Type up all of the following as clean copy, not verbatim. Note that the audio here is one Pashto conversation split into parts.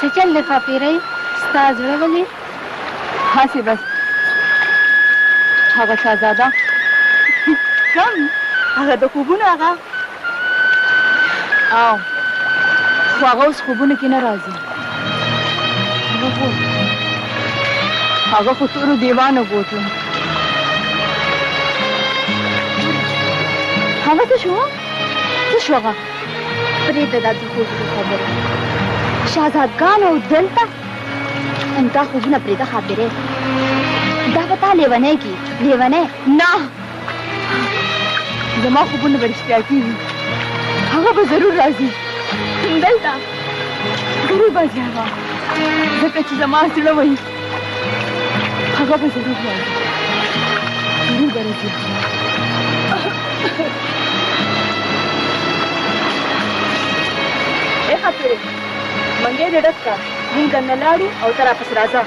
څه چل دی ښاپیرۍ ستا زړه ولې هسې بس هغه شهزاده کوم هغه د خوبونو هغه او خو هغه اوس خوبونو کې نه راځي هغه خو تورو دیوانو بوتلو هغه څه شو هغه پرېږده دا د خوبونو خبرې شهزادګانو دلته همدا خوبونه پرېږده ښاپیرۍ دا به تا لیونی کي لیونی نه زما خوبونه به رښتیا کېږي هغه به ضرور راځي دلته ضرور به ځي هغه ځکه چې زما زړه وایي هغه به ضرور راځي ضرور به راځي ای ښاپیرۍ منګی دې ډک کړه مونږ دننه لاړو او ته راپسې راځه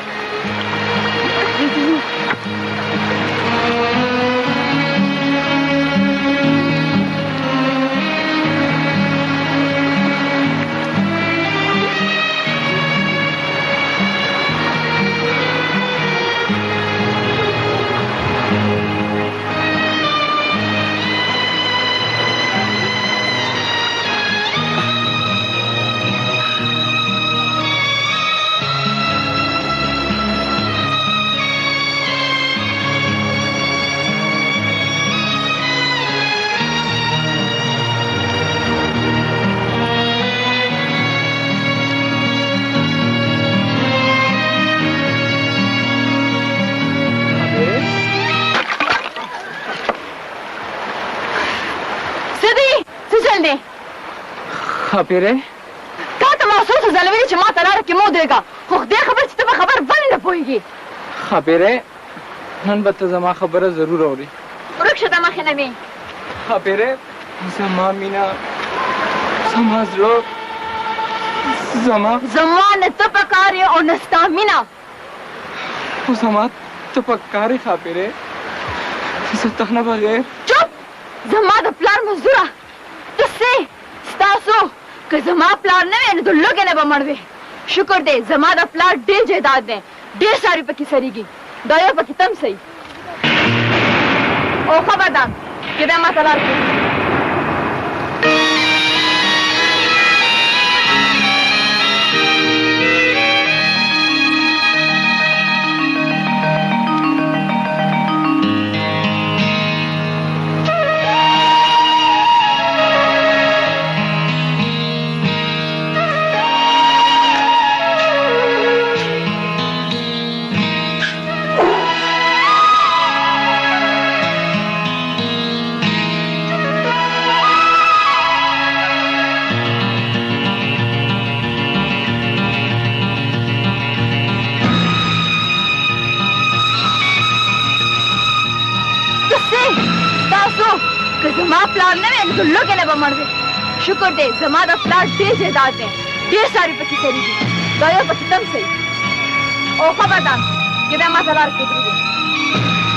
ښاپیرۍ تا ته ما څو ځله ویلي چې ما ته لاره کې مه ودرېږه خو خدای خبر چې ته په خبر ولې نه پوهېږې ښاپیرۍ نن به ته زما خبره ضرور اورې ورک شه د مخې نه مې ښاپیرۍ زما مینه زما زړه زما نه ته پکار یې او نه ستا مینه خو زما ته پکار یې ښاپیرۍ زه تا نه بغیر چپ زما د پلار مزدوره ته څه ستاسو که زما پلار نه وی نو د لوږې نه به مړ وې شکر دی زما د پلار ډېر جایداد دی ډېر ساری پکې سریږي دا یو پکې تم صحیح او خبردار چې بیا ما ته لار کړي زما پلار نه وی نو د لوږې نه به مړ وې شکر دی زما د پلار ډېر جایداد دی ډېر ساری پکې سریږي دا یو پکې تم صحیح او خبردار چې بیا ما ته لار کې ودرېږي